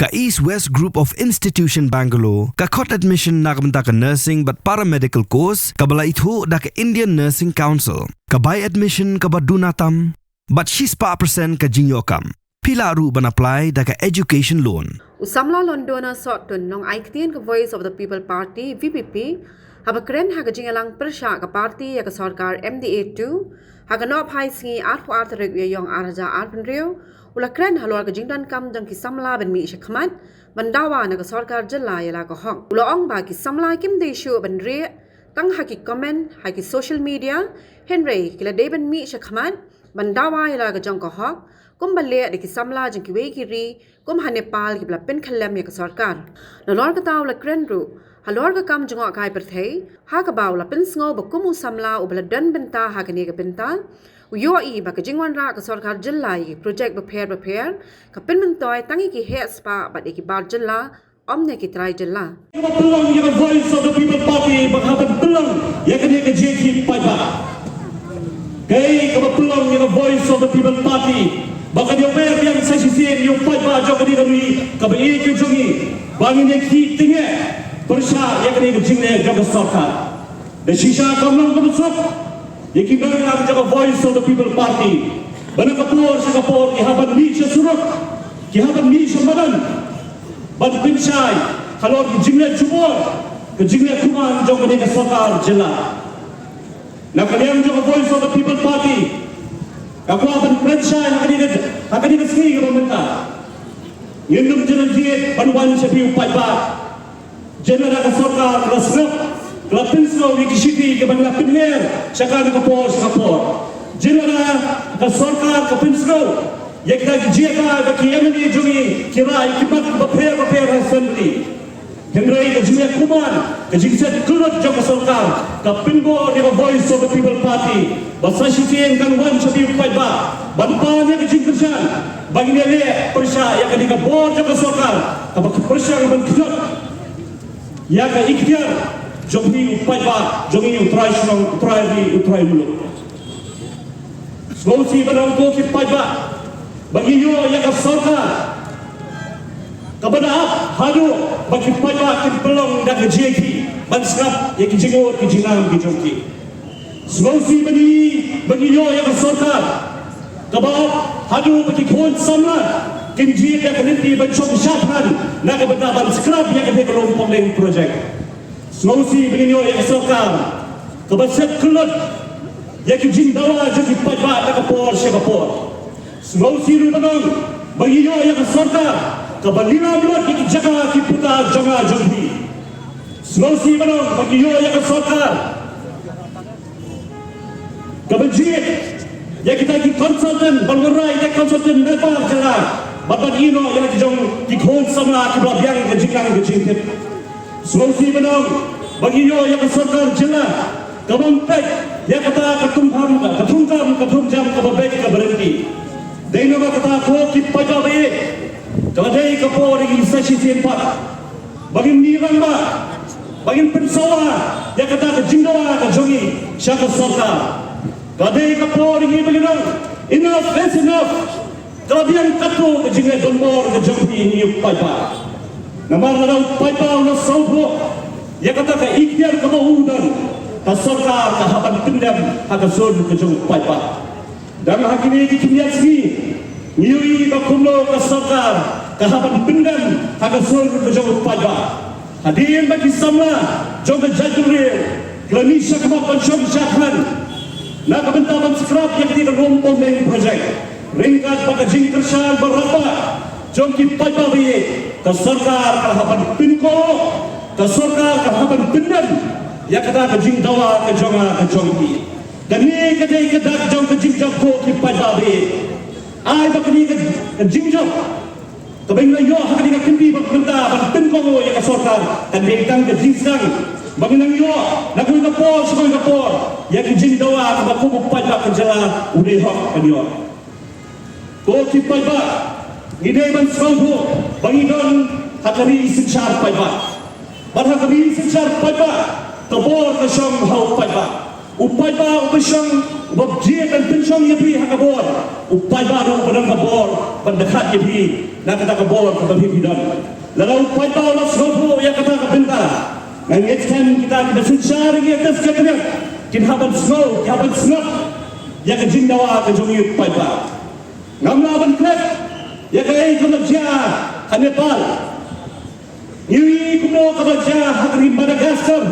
ka East West Group of Institution Bangalore, ka Cot Admission nakamta ka Nursing but Paramedical Course, ka bala itho da ka Indian Nursing Council, ka Buy Admission ka Badunatam, but she's pa percent ka Jingyokam. Pila ru ban apply da ka Education Loan. Samla Londona Sotun nong Aiktian ka Voice of the People Party, VPP, habakren haga jingalang persya ka party ya ka Sorkar MDA2, haga nop hai singi arhu artarik yong araja arpenrio, ula kren halor ka jingdan kam jang ki Samla ben mi shakmat, bandawa na ka Sorkar jala yala ka hong. Ula ong ba ki Samla kim de show ben re, tang haki comment, haki social media, Henry kila de ben mi shakmat, bandawa yala ka jang ka hong, kum balle de ki Samla jang ki wei kiri, kum ha Nepal ki bla Pynkhyllem ya ka Sorkar. Lalor ka taw la kren ru, halor ka kam jangok kai perthei, ha ka baw la pinsngo ba kumu Samla u bla dan benta ha ka ne ka benta, Uyo I ba ka jingwan ra ka Sorkar jilla I project prepare ka pinmentoy tangi ki het spa ba de ki bar jilla omne ki try jilla. Belong yung Voice of the People Party bakapan belong ya ka ne ka JK pa. Kay ka belong yung Voice of the People Party baka di omer yang sa sisiin yung pa jo ka di kami ka ba I ki jongi bangin ne ki tinge persya ya ka ne ka jingne jo ka Sorkar. De shisha kamlong ka busok Yaki berang jaga Voice of the People Party. Bana kapur sa kapur ihaban mi sa surok, ihaban mi sa madan. Ban pinsay kalor ki jingle jumor, ke jingle kuman jaga ni Sorkar jila. Nakaliam jaga Voice of the People Party. Kapur ban pinsay hakani ka sini ka pementa. Yendum jalan diet banwan sa biu paiba. Jenera ka Sorkar rasrap. Lapinso di kisiti ke bangla pinher saka na kapor sa kapor jinara ka Sorkar ka pinso yekda jieka ka kiyamani jungi kira ikibat baper assembly henry ka jumia kuman ka jingset kulot jo ka Sorkar ka pinbo ni Voice of the People Party basa sitien kan wan sabi paiba banpanya ka jingkersan bagi le persya ya ka di ka bor jo ka Sorkar ka persya ban kulot ya ka ikhtiar Jogi upai ba, jogi utrai Shillong, utrai muluk. Semoga barang ko kipai ba, bagi yo yang Sorkar, kepada hadu bagi kipai ba kin pelong dan kejeki, banskap yang kijingur kijinam kijoki. Semoga bagi yo yang Sorkar, kepada hadu bagi kon Samla, kin jeki yang keninti bancok syafhan, nak kepada banskap yang ketika lompong leng project. Semoga begini yang Sorkar kebaset kelut yang kijing dawa jadi pajak tak kapor siapapun. Semoga rupanong begini yang Sorkar kebalina buat jaga kiputa jaga jombi. Semoga menong begini yang Sorkar kebajit yang kita ki konsultan balwarai yang konsultan Nepal jalan bapak ino yang kijong kikon Samla kibab yang kejingan kejingkit. Semoga menong bagi yo yang Sorkar jela kampek yang kata ketunggam kababek kaberenti deno kata ko ki pajabe kadai kapori sasi tempat bagi nirang ba bagi pensawa yang kata kejingdawa kajongi syaka Sorkar kadai kapori ni begino enough is enough kalabian katu kejingga dombor kejongi ni paipa namar na paipa na saubo yang kata ke ikhtiar kemahudan ke Sorkar ke haban pendam ke zon ke jauh paipa dan hakini dikiniat sini nyui bakumlo ke Sorkar ke haban pendam ke zon ke jauh paipa hadirin bagi Samla jauh jatuh real Indonesia kemapan syok syakhan nak kebentaman sekerap yang tidak rompong dengan projek ringkat pada jingkersan berapa jauh ki paipa biye ke Sorkar ke haban pinko ke Sorkar ke haban benar ya kata ke jing dawa ke jonga ke jongki dan ni kedai kedak jong ke jing jong ko ki padabe ai ba kini ke jing jong ke bengla yo ha kini ke kimbi ba benda ban ten ko ya ke Sorkar dan dia tang ke jing sang banginang yo na ko kapor so ko kapor ya ke jing dawa ke ba ko pada ke jala udi hok kan yo ko ki pada ide ban saubo bangidon hakari sinchar pada Barang kami secara paiba, tabor kesyang hau paiba. Upaiba upayang bob je dan pensiong ye pi hakabor upai baru padang kabor pendekat ye pi nak kata kabor ke pi dan lalu upai baru la sopo ya kata ka benda nang etkan kita sencari ye atas katnya kin haban snow ya ke jindawa ke jongi upai baru ngamla ban krek ya ke ai kerja ha Nepal ni kuno kerja hari Madagascar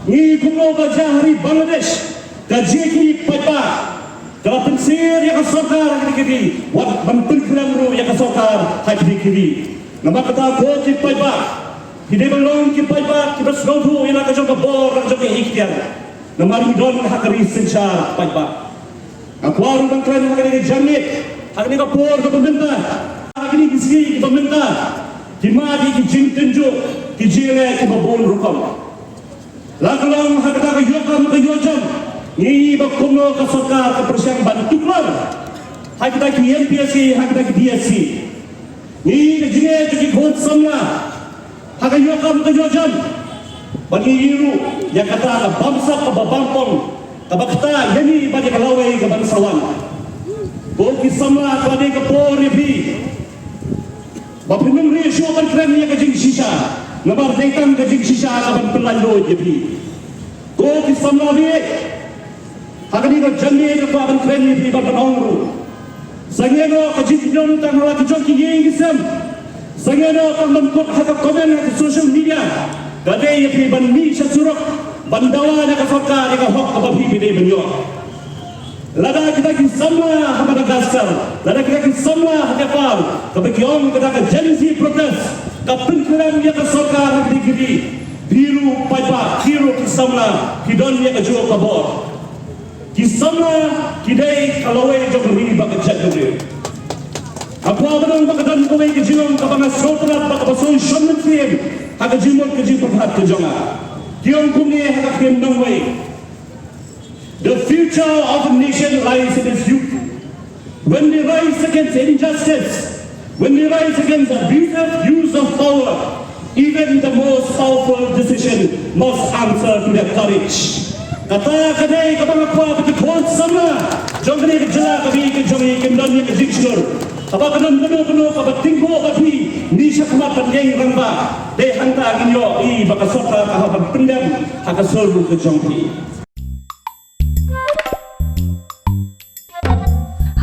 ni kuno kerja hari Bangladesh kajiki paipa kalau pensir ya Sorkar kiri wat Pynkhyllem ru ya Sorkar hai kiri nama kata ko ki paipa hide belong ki paipa ki bersodu ila ka jong bor jong ikhtiar nama ridon hakari senchar paipa akwaru bangkran hakari jamit hakari ka por ka pemerintah hakari kisi ki pemerintah dimadi ki jingtenjo ki jile ki babon rukom lakalong hakata ka yokam ka yojam ni bakuno ka Sorkar ka persiang bantuklar hakata ki MPSC hakata ki DSC ni jine ki khot Samla hakata yokam ka yojam bagi iru yang kata ka bangsa ka babampong ka bakta yani bagi kalawai ka bangsawan ko ki Samla ka de ka por bi bapinum ri syo kan kren ya ka jing shisha nabar dekan ka jing shisha ka ban pelalo je bi ko ki Samla bi hakani ko janne ko ban kren ni ban ongru sangeno ka jitjon tang ra ki joki yingisam sangeno ka ban ko haka komen ka social media kade ye ban mi surok bandawa na ka Sorkar ka hok ka bi bi de banyo Lada kita ki Samla ha Madagascar lada kita ki Samla ha Nepal ka begiong kita ka Gen-Z protest ka Pynkhyllem ya ka Sorkar ha digiri biru paipa Kyrwoh ki Samla ki don ya ka jo ka bor ki Samla ki dai kalawe jog ri ba ka chat dore apa abang ba ka dan ko ki jinom ka ba sotrat ba ka so shommen fiem ha ka jimon ka ji pat ka jonga kiong kumni ha ka kem nong wei The future of a nation lies in its youth. When they rise against injustice, when they rise against abusive use of power, even the most powerful decision must answer to their courage. Kata kadai kapag ako pati khot Samla, jongni ke jala kabi ke jongi ke ndoni ke jikshur. Kapag kanon kuno kapag tingko kabi ni siya kumat panyeng ramba, de hanta ginyo I baka Sorkar kahapag pendam hakasolru ke jongni.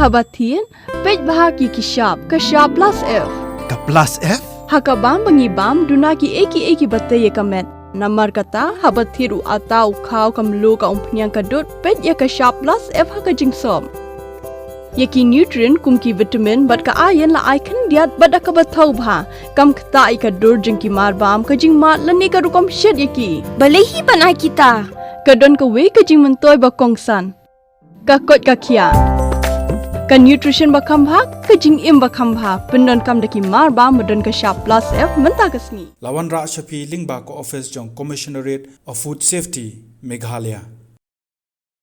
Habatin, pej bahagi kishab, kashab plus F. Ka plus F? Hakabam bangibam, dunaki eki batay kamet. Namar kata, habathiru atau kau kamlu ka umpnyang kadut, pej ya kashab plus F haka jingsom. Yaki nutrient kumki vitamin, bat ka ayan la aikan diat bat akabatau bha. Kam kata ikadur jingki marbam, ka jing mat lani ka rukom shed yaki. Balehi banai kita. Kadon ka we ka jing mentoy bakongsan. Kakot kakia. Ka nutrition bakam bha ka jing im bakam bha pendon kam daki mar ba modon ka sharp plus F menta kasni Lawan Ra Shafi Lingba ko office jong Commissionerate of Food Safety Meghalaya